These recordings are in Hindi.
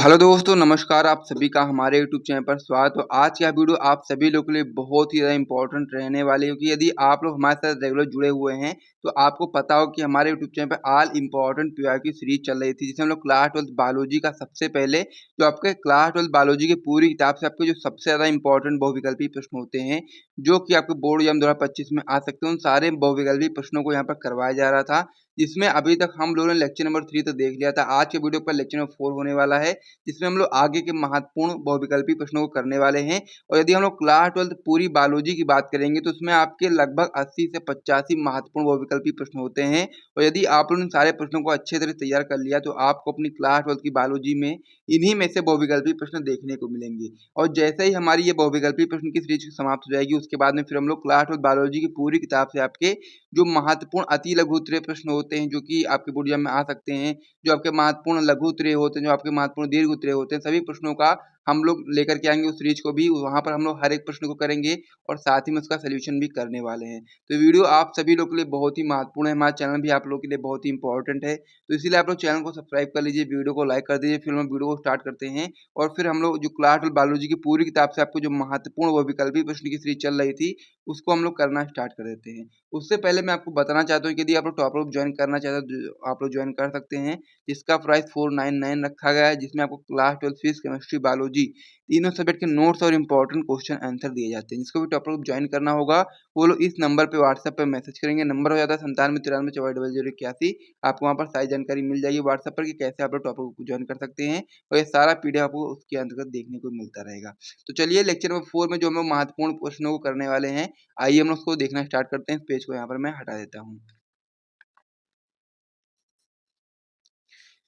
हेलो दोस्तों, नमस्कार। आप सभी का हमारे यूट्यूब चैनल पर स्वागत है। तो आज का वीडियो आप सभी लोगों के लिए बहुत ही ज़्यादा इंपॉर्टेंट रहने वाली है, क्योंकि यदि आप लोग हमारे साथ रेगुलर जुड़े हुए हैं तो आपको पता हो कि हमारे यूट्यूब चैनल पर ऑल इंपॉर्टेंट पीवाईक्यू की सीरीज चल रही थी, जिसमें हम लोग क्लास 12 बायोलॉजी का सबसे पहले जो आपके क्लास 12 बायोलॉजी की पूरी किताब से आपके जो सबसे ज़्यादा इंपॉर्टेंट बहुविकल्पी प्रश्न होते हैं, जो कि आपके बोर्ड एग्जाम 2025 में आ सकते हैं, उन सारे बहुविकल्पी प्रश्नों को यहाँ पर करवाया जा रहा था। जिसमें अभी तक हम लोगों ने लेक्चर नंबर 3 तो देख लिया था। आज के वीडियो पर लेक्चर नंबर 4 होने वाला है, जिसमें हम लोग आगे के महत्वपूर्ण बहुविकल्पी प्रश्नों को करने वाले हैं। और यदि हम लोग क्लास 12 पूरी बायोलॉजी की बात करेंगे तो उसमें आपके लगभग 80 से 85 महत्वपूर्ण बहुविकल्पी प्रश्न होते हैं। और यदि आप लोगों ने सारे प्रश्नों को अच्छे तरह तैयार कर लिया तो आपको अपनी क्लास 12 की बायोलॉजी में इन्हीं में से बहुविकल्पी प्रश्न देखने को मिलेंगे। और जैसे ही हमारी ये बहुविकल्पी प्रश्न की सीरीज समाप्त हो जाएगी, उसके बाद में फिर हम लोग क्लास 12 बायोलॉजी की पूरी किताब से आपके जो महत्वपूर्ण अति लघु उत्तरीय प्रश्न होते हैं, जो कि आपके बोर्ड एग्जाम में आ सकते हैं, जो आपके महत्वपूर्ण लघु उत्तरीय होते हैं, जो आपके महत्वपूर्ण दीर्घ उत्तरीय होते हैं, सभी प्रश्नों का हम लोग लेकर के आएंगे उस सीरीज को भी। वहां पर हम लोग हर एक प्रश्न को करेंगे और साथ ही में उसका सोल्यूशन भी करने वाले हैं। तो वीडियो आप सभी लोग के लिए बहुत ही महत्वपूर्ण है, हमारा चैनल भी आप लोग के लिए बहुत ही इंपॉर्टेंट है, तो इसीलिए आप लोग चैनल को सब्सक्राइब कर लीजिए, वीडियो को लाइक कर दीजिए। फिर हम वीडियो को स्टार्ट करते हैं और फिर हम लोग जो क्लास 12 बायोलॉजी की पूरी किताब से आपको जो महत्वपूर्ण वो विकल्पी प्रश्न की सीरीज चल रही थी, उसको हम लोग करना स्टार्ट कर देते हैं। उससे पहले मैं आपको बताना चाहता हूँ कि यदि आप लोग टॉपर ग्रुप ज्वाइन करना चाहते हो तो आप लोग ज्वाइन कर सकते हैं, जिसका प्राइस 499 रखा गया है, जिसमें आपको क्लास 12 फिजिक्स, केमिस्ट्री, बायोलॉजी तीनों सब्जेक्ट के नोट्स और इंपॉर्टेंट क्वेश्चन आंसर दिए जाते हैं। जिसको भी टॉपर ग्रुप ज्वाइन करना होगा वो लोग इस नंबर पे व्हाट्सएप पे मैसेज करेंगे। नंबर हो जाता है 9793 940081। आपको वहाँ पर सारी जानकारी मिल जाएगी व्हाट्सएप पर कि कैसे आप लोग टॉपर ग्रुप को ज्वाइन कर सकते हैं, और ये सारा पीडीएफ आपको उसके अंतर्गत देखने को मिलता रहेगा। तो चलिए लेक्चर नंबर 4 में जो हम लोग महत्वपूर्ण प्रश्नों को करने वाले हैं, आइए हम लोग उसको देखना स्टार्ट करते हैं। इस पेज को यहाँ पर मैं हटा देता हूँ।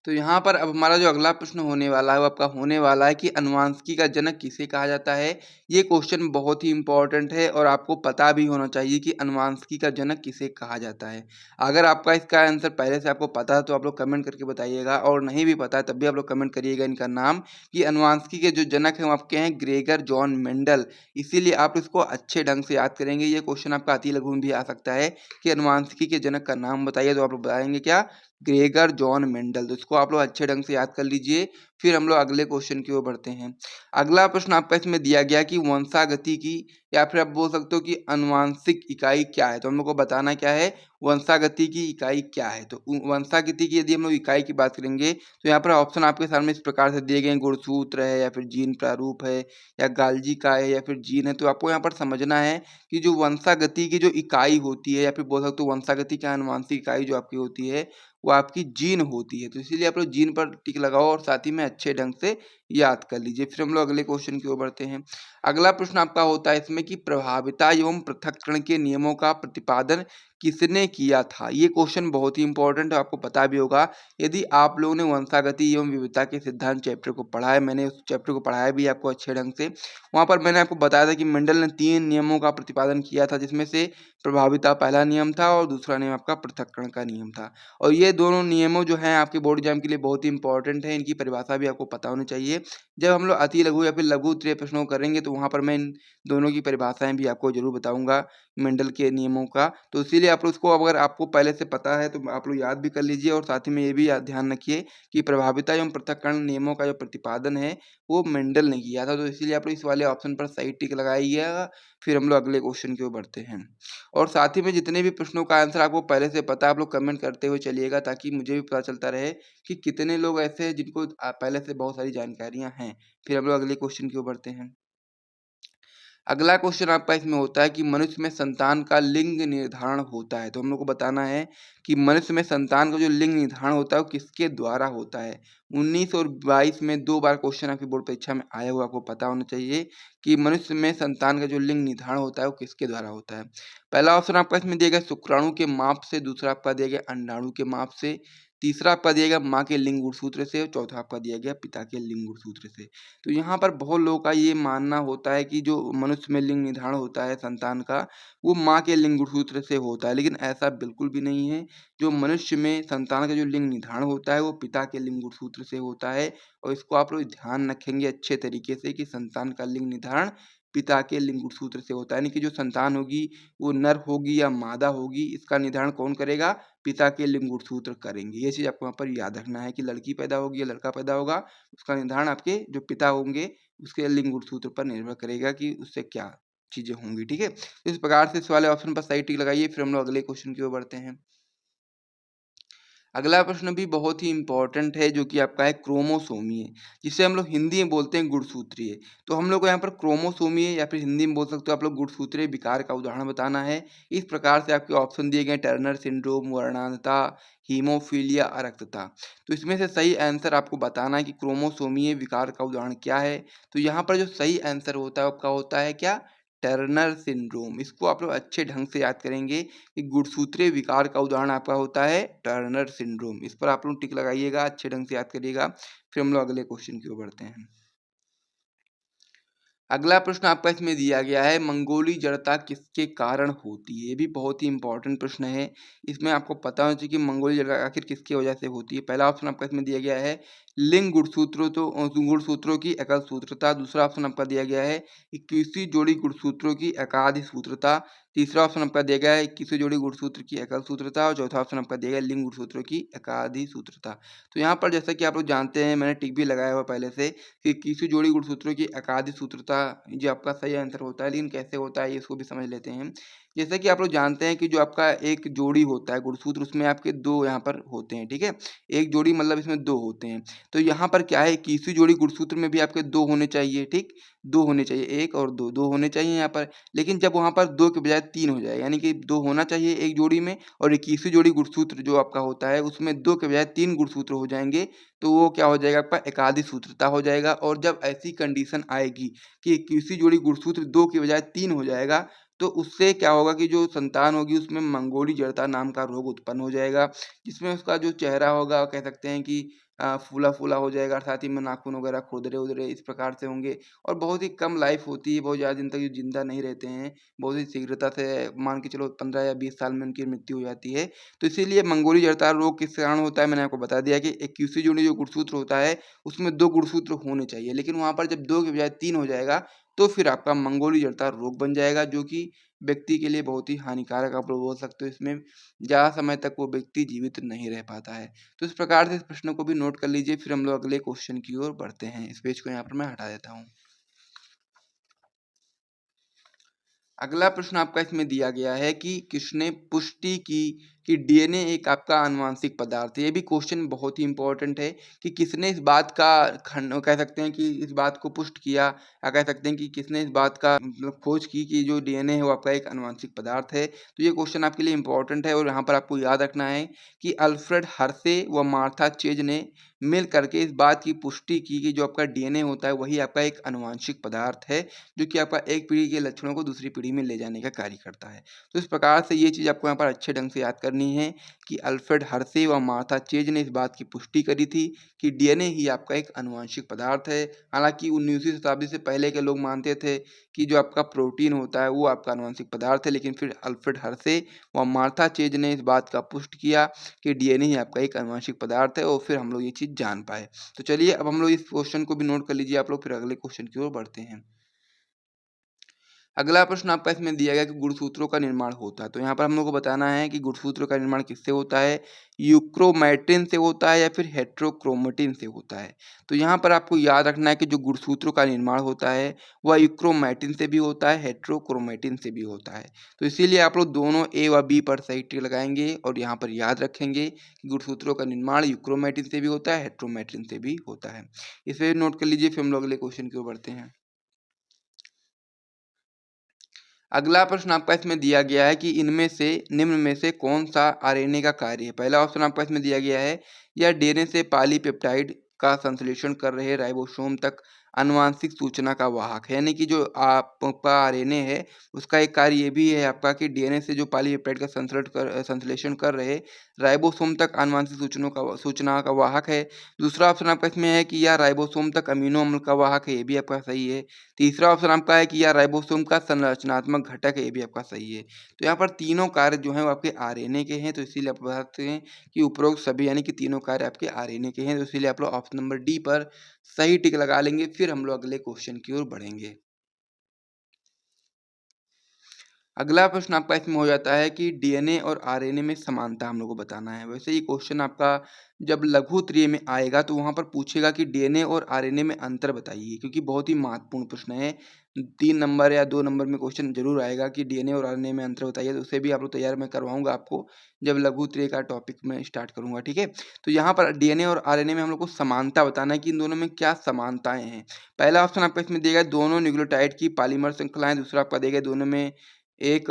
तो यहाँ पर अब हमारा जो अगला प्रश्न होने वाला है वो आपका होने वाला है कि अनुवांशिकी का जनक किसे कहा जाता है। ये क्वेश्चन बहुत ही इंपॉर्टेंट है और आपको पता भी होना चाहिए कि अनुवांशिकी का जनक किसे कहा जाता है। अगर आपका इसका आंसर पहले से आपको पता है तो आप लोग कमेंट करके बताइएगा, और नहीं भी पता है तब भी आप लोग कमेंट करिएगा इनका नाम, कि अनुवांशिकी के जो जनक हैं वो आपके हैं ग्रेगर जॉन मेंडल। इसीलिए आप इसको अच्छे ढंग से याद करेंगे। ये क्वेश्चन आपका अति लघु में भी आ सकता है कि अनुवांशिकी के जनक का नाम बताइए, तो आप लोग बताएंगे क्या, ग्रेगर जॉन मेंडल। तो इसको आप लोग अच्छे ढंग से याद कर लीजिए। फिर हम लोग अगले क्वेश्चन की ओर बढ़ते हैं। अगला प्रश्न आपका इसमें दिया गया कि वंशागति की, या फिर आप बोल सकते हो कि आनुवांशिक इकाई क्या है। तो हम लोग को बताना क्या है, वंशागति की इकाई क्या है। तो वंशागति की यदि हम लोग इकाई की बात करेंगे तो यहाँ पर ऑप्शन आपके सामने इस प्रकार से दिए गए हैं, गुणसूत्र है, या फिर जीन प्रारूप है, या गाल्जी का है, या फिर जीन है। तो आपको यहाँ पर समझना है कि जो वंशागति की जो इकाई होती है, या फिर बोल सकते हो वंशागति की आनुवांशिक इकाई जो आपकी होती है वो आपकी जीन होती है। तो इसीलिए आप लोग जीन पर टिक लगाओ और साथ ही में अच्छे ढंग से याद कर लीजिए। फिर हम लोग अगले क्वेश्चन की ओर बढ़ते हैं। अगला प्रश्न आपका होता है इसमें कि प्रभाविता एवं पृथक्करण के नियमों का प्रतिपादन किसने किया था। ये क्वेश्चन बहुत ही इंपॉर्टेंट है, आपको पता भी होगा। यदि आप लोगों ने वंशागति एवं विविधता के सिद्धांत चैप्टर को पढ़ा है, मैंने उस चैप्टर को पढ़ाया भी आपको अच्छे ढंग से। वहाँ पर मैंने आपको बताया था कि मेंडल ने 3 नियमों का प्रतिपादन किया था, जिसमें से प्रभाविता पहला नियम था और दूसरा नियम आपका पृथक्करण का नियम था। और ये दोनों नियमों जो हैं आपके बोर्ड एग्जाम के लिए बहुत ही इंपॉर्टेंट है, इनकी परिभाषा भी आपको पता होनी चाहिए। जब हम लोग अति लघु या फिर लघु उत्तरीय प्रश्नों को करेंगे तो वहाँ पर मैं इन दोनों की परिभाषाएं भी आपको जरूर बताऊंगा, मेंडल के नियमों का। तो इसीलिए आप लोग इसको अगर आपको पहले से पता है तो आप लोग याद भी कर लीजिए, और साथ ही में ये भी ध्यान रखिए कि प्रभाविता एवं पृथक्करण नियमों का जो प्रतिपादन है वो मेंडल ने किया था। तो इसीलिए आप लोग इस वाले ऑप्शन पर सही टिक लगाइएगा। फिर हम लोग अगले क्वेश्चन की ओर बढ़ते हैं। और साथ ही में जितने भी प्रश्नों का आंसर आपको पहले से पता है, आप लोग कमेंट करते हुए चलिएगा, ताकि मुझे भी पता चलता रहे कि कितने लोग ऐसे हैं जिनको पहले से बहुत सारी जानकारियां हैं। फिर हम लोग अगले क्वेश्चन की ओर बढ़ते हैं। अगला क्वेश्चन आपका इसमें होता है कि मनुष्य में संतान का लिंग निर्धारण होता है। तो हम लोग को बताना है कि मनुष्य में संतान का जो लिंग निर्धारण होता है वो किसके द्वारा होता है। 19 और 22 में 2 बार क्वेश्चन आपकी बोर्ड परीक्षा में आया हुआ, आपको पता होना चाहिए कि मनुष्य में संतान का जो लिंग निर्धारण होता है वो किसके द्वारा होता है। पहला ऑप्शन आपका इसमें दिया गया शुक्राणु के माप से, दूसरा आपका दिया गया अंडाणु के माप से, तीसरा आपका दिया गया माँ के लिंग गुणसूत्र से, और चौथा आपका दिया गया पिता के लिंग गुणसूत्र से। तो यहाँ पर बहुत लोगों का ये मानना होता है कि जो मनुष्य में लिंग निर्धारण होता है संतान का, वो माँ के लिंग गुणसूत्र से होता है, लेकिन ऐसा बिल्कुल भी नहीं है। जो मनुष्य में संतान का जो लिंग निर्धारण होता है वो पिता के लिंग गुणसूत्र से होता है। और इसको आप लोग ध्यान रखेंगे अच्छे तरीके से कि संतान का लिंग निर्धारण पिता के लिंग गुणसूत्र से होता है, यानी कि जो संतान होगी वो नर होगी या मादा होगी, इसका निर्धारण कौन करेगा, पिता के लिंग गुणसूत्र करेंगे। ये चीज़ आपको यहाँ पर याद रखना है कि लड़की पैदा होगी या लड़का पैदा होगा, उसका निर्धारण आपके जो पिता होंगे उसके लिंग गुणसूत्र पर निर्भर करेगा कि उससे क्या चीज़ें होंगी, ठीक है? तो इस प्रकार से इस वाले ऑप्शन पर सही टिक लगाइए, फिर हम लोग अगले क्वेश्चन की ओर बढ़ते हैं। अगला प्रश्न भी बहुत ही इम्पोर्टेंट है, जो कि आपका है क्रोमोसोमीय, जिसे हम लोग हिंदी में बोलते हैं गुणसूत्रीय। तो हम लोग को यहाँ पर क्रोमोसोमीय या फिर हिंदी में बोल सकते हो आप लोग गुणसूत्रीय विकार का उदाहरण बताना है। इस प्रकार से आपके ऑप्शन दिए गए टर्नर सिंड्रोम, वर्णांधता, हीमोफीलिया, अरक्तता। तो इसमें से सही आंसर आपको बताना है कि क्रोमोसोमीय विकार का उदाहरण क्या है। तो यहाँ पर जो सही आंसर होता है आपका होता है क्या? Turner syndrome. इसको आप लोग अच्छे ढंग से याद करेंगे कि गुणसूत्रीय विकार का उदाहरण आपका होता है टर्नर सिंड्रोम। इस पर आप लोग टिक लगाइएगा, अच्छे ढंग से याद करिएगा। फिर हम लोग अगले क्वेश्चन की ओर बढ़ते हैं। अगला प्रश्न आपका इसमें दिया गया है, मंगोली जड़ता किसके कारण होती है? ये भी बहुत ही इंपॉर्टेंट प्रश्न है। इसमें आपको पता होना चाहिए कि मंगोली जड़ता आखिर किसकी वजह से होती है। पहला ऑप्शन आपका इसमें दिया गया है लिंग गुणसूत्रों की एकल सूत्रता। दूसरा ऑप्शन आपका दिया गया है 21वीं जोड़ी गुणसूत्रों की एकाधिक सूत्रता। तीसरा ऑप्शन आपका दिया गया है 21वीं जोड़ी गुणसूत्र की एकल सूत्रता। और चौथा ऑप्शन आपका दिया गया है लिंग गुणसूत्रों की एकाधिक सूत्रता। तो यहाँ पर जैसा कि आप लोग जानते हैं, मैंने टिक भी लगाया हुआ पहले से कि किसी जोड़ी गुणसूत्रों की एकाधिक सूत्रता ये आपका सही आंसर होता है। लेकिन कैसे होता है ये इसको भी समझ लेते हैं। जैसे कि आप लोग जानते हैं कि जो आपका एक जोड़ी होता है गुणसूत्र, उसमें आपके दो यहाँ पर होते हैं, ठीक है? एक जोड़ी मतलब इसमें दो होते हैं। तो यहाँ पर क्या है, किसी जोड़ी गुणसूत्र में भी आपके दो होने चाहिए, ठीक? दो होने चाहिए, एक और दो, दो होने चाहिए यहाँ पर। लेकिन जब वहाँ पर दो के बजाय तीन हो जाए, यानी कि दो होना चाहिए एक जोड़ी में, और 21वीं जोड़ी गुणसूत्र जो आपका होता है उसमें दो के बजाय तीन गुणसूत्र हो जाएंगे, तो वो क्या हो जाएगा आपका एकाधिक सूत्रता हो जाएगा। और जब ऐसी कंडीशन आएगी कि किसी जोड़ी गुणसूत्र दो के बजाय तीन हो जाएगा, तो उससे क्या होगा कि जो संतान होगी उसमें मंगोली जड़ता नाम का रोग उत्पन्न हो जाएगा, जिसमें उसका जो चेहरा होगा कह सकते हैं कि फूला-फूला हो जाएगा, साथ ही में नाखून वगैरह खुरदरे-उरदरे इस प्रकार से होंगे। और बहुत ही कम लाइफ होती है, बहुत ज़्यादा दिन तक ये जिंदा नहीं रहते हैं, बहुत ही शीघ्रता से मान के चलो 15 या 20 साल में उनकी मृत्यु हो जाती है। तो इसीलिए मंगोली जड़ता रोग किस कारण होता है, मैंने आपको बता दिया कि 21वीं जोड़ी जो गुणसूत्र होता है उसमें दो गुणसूत्र होने चाहिए, लेकिन वहाँ पर जब दो के बजाय तीन हो जाएगा, तो फिर आपका मंगोली जड़ता रोग बन जाएगा, जो कि व्यक्ति के लिए बहुत ही हानिकारक आप लोग बोल सकते हो। इसमें ज़्यादा समय तक वो व्यक्ति जीवित नहीं रह पाता है। तो इस प्रकार से इस प्रश्न को भी नोट कर लीजिए, फिर हम लोग अगले क्वेश्चन की ओर बढ़ते हैं। इस पेज को यहाँ पर मैं हटा देता हूँ। अगला प्रश्न आपका इसमें दिया गया है कि किसने पुष्टि की कि डीएनए एक आपका आनुवांशिक पदार्थ है। ये भी क्वेश्चन बहुत ही इंपॉर्टेंट है कि किसने इस बात का खंड कह सकते हैं कि इस बात को पुष्ट किया, या कह सकते हैं कि किसने इस बात का मतलब खोज की कि जो डीएनए है वो आपका एक आनुवांशिक पदार्थ है। तो ये क्वेश्चन आपके लिए इंपॉर्टेंट है, और यहाँ पर आपको याद रखना है कि अल्फ्रेड हर्शे व मार्था चेज ने मिल करके इस बात की पुष्टि की कि जो आपका डीएनए होता है वही आपका एक आनुवांशिक पदार्थ है, जो कि आपका एक पीढ़ी के लक्षणों को दूसरी पीढ़ी में ले जाने का कार्य करता है। तो इस प्रकार से ये चीज़ आपको यहाँ पर अच्छे ढंग से याद करनी है कि अल्फ्रेड हर्शे व मार्था चेज ने इस बात की पुष्टि करी थी कि डीएनए ही आपका एक आनुवंशिक पदार्थ है। हालांकि 19वीं शताब्दी से पहले के लोग मानते थे कि जो आपका प्रोटीन होता है वो आपका आनुवंशिक पदार्थ है, लेकिन फिर अल्फ्रेड हर्शे व मार्था चेज ने इस बात का पुष्ट किया कि डीएनए ही आपका एक आनुवंशिक पदार्थ है, और फिर हम लोग ये चीज़ जान पाए। तो चलिए अब हम लोग इस क्वेश्चन को भी नोट कर लीजिए आप लोग, फिर अगले क्वेश्चन की ओर बढ़ते हैं। अगला प्रश्न आपका इसमें दिया गया कि गुणसूत्रों का निर्माण होता है। तो यहाँ पर हम लोग को बताना है कि गुणसूत्रों का निर्माण किससे होता है, यूक्रोमैटिन से होता है या फिर हेट्रोक्रोमेटिन से होता है। तो यहाँ पर आपको याद रखना है कि जो गुणसूत्रों का निर्माण होता है वह यूक्रोमैटिन से भी होता है, हेट्रोक्रोमेटिन से भी होता है। तो इसीलिए आप लोग दोनों ए व बी पर सही टिक लगाएंगे, और यहाँ पर याद रखेंगे कि गुणसूत्रों का निर्माण यूक्रोमैटिन से भी होता है, हेट्रोमैटिन से भी होता है। इसे नोट कर लीजिए, फिर हम लोग अगले क्वेश्चन की ओर बढ़ते हैं। अगला प्रश्न आपका इसमें दिया गया है कि इनमें से निम्न में से कौन सा आरएनए का कार्य है। पहला ऑप्शन आपका इसमें दिया गया है, यह डीएनए से पॉलीपेप्टाइड का संश्लेषण कर रहे राइबोसोम तक आनुवांशिक सूचना का वाहक है। यानी कि जो आपका आरएनए है उसका एक कार्य ये भी है आपका कि डीएनए से जो पॉलीपेप्टाइड का संश्लेषण कर रहे राइबोसोम तक आनुवांशिक सूचना का वाहक है। दूसरा ऑप्शन आपका इसमें है कि यह राइबोसोम तक अमीनो अम्ल का वाहक है, ये भी आपका सही है। तीसरा ऑप्शन आपका है कि यह राइबोसोम का संरचनात्मक घटक है, ये भी आपका सही है। तो यहाँ पर तीनों कार्य जो हैं वो आपके आरएनए के हैं, तो इसीलिए आप बता सकते हैं कि उपरोक्त सभी यानी कि तीनों कार्य आपके आरएनए के हैं। तो इसीलिए आप लोग ऑप्शन नंबर डी पर सही टिक लगा लेंगे, फिर हम लोग अगले क्वेश्चन की ओर बढ़ेंगे। अगला प्रश्न आपका इसमें हो जाता है कि डीएनए और आरएनए में समानता हम लोग को बताना है। वैसे ये क्वेश्चन आपका जब लघु उत्तरीय में आएगा तो वहाँ पर पूछेगा कि डीएनए और आरएनए में अंतर बताइए, क्योंकि बहुत ही महत्वपूर्ण प्रश्न है। 3 नंबर या 2 नंबर में क्वेश्चन ज़रूर आएगा कि डीएनए और आरएनए में अंतर बताइए, तो उसे भी आप लोग तैयार मैं करवाऊँगा आपको, जब लघु उत्तरीय का टॉपिक मैं स्टार्ट करूँगा, ठीक है? तो यहाँ पर डीएनए और आरएनए में हम लोग को समानता बताना है कि इन दोनों में क्या समानताएँ हैं। पहला ऑप्शन आपका इसमें दिया गया है, दोनों न्यूक्लियोटाइड की पॉलीमर श्रृंखलाएँ, दूसरा आपका दिया गया है दोनों में एक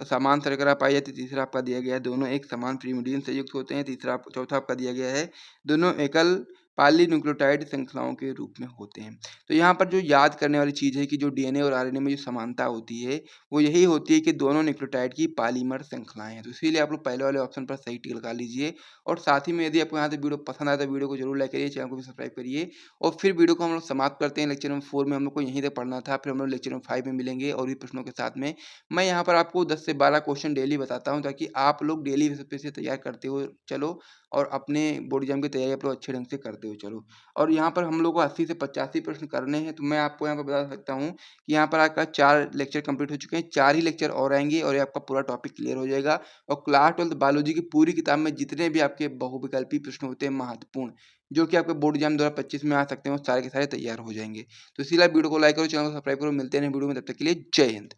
समान शर्करा पाई जाती है, तीसरा आपका दिया गया है दोनों एक समान पिरिमिडीन से युक्त होते हैं, चौथा आपका दिया गया है दोनों एकल पॉलीन्यूक्लियोटाइड श्रृंखलाओं के रूप में होते हैं। तो यहाँ पर जो याद करने वाली चीज़ है कि जो डीएनए और आरएनए में जो समानता होती है, वो यही होती है कि दोनों न्यूक्लियोटाइड की पॉलीमर श्रृंखलाएँ हैं। तो इसीलिए आप लोग पहले वाले ऑप्शन पर सही टिक लगा लीजिए, और साथ ही में यदि आपको यहाँ तक वीडियो पसंद आया तो वीडियो को जरूर लाइक करिए, चैनल को भी सब्सक्राइब करिए। और फिर वीडियो को हम लोग समाप्त करते हैं। लेक्चर नंबर 4 में हम लोग को यहीं तक पढ़ना था, फिर हम लोग लेक्चर नंबर 5 में मिलेंगे और भी प्रश्नों के साथ में। मैं यहाँ पर आपको 10 से 12 क्वेश्चन डेली बताता हूँ, ताकि आप लोग डेली बेसिस पे इसे तैयार करते हो चलो, और अपने बोर्ड एग्जाम की तैयारी आप लोग अच्छे ढंग से करते हो चलो। और यहाँ पर हम लोग को 80 से 85 प्रश्न करने हैं, तो मैं आपको यहाँ पर बता सकता हूँ कि यहाँ पर आपका 4 लेक्चर कंप्लीट हो चुके हैं, 4 ही लेक्चर और आएंगे और ये आपका पूरा टॉपिक क्लियर हो जाएगा। और क्लास 12 बायोलॉजी की पूरी किताब में जितने भी आपके बहुविकल्पी प्रश्न होते हैं महत्वपूर्ण, जो कि आपके बोर्ड एग्जाम 2025 में आ सकते हैं, वो सारे के सारे तैयार हो जाएंगे। तो इसीलिए वीडियो को लाइक करो, चैनल को सब्सक्राइब करो। मिलते हैं वीडियो में, तब तक के लिए जय हिंद।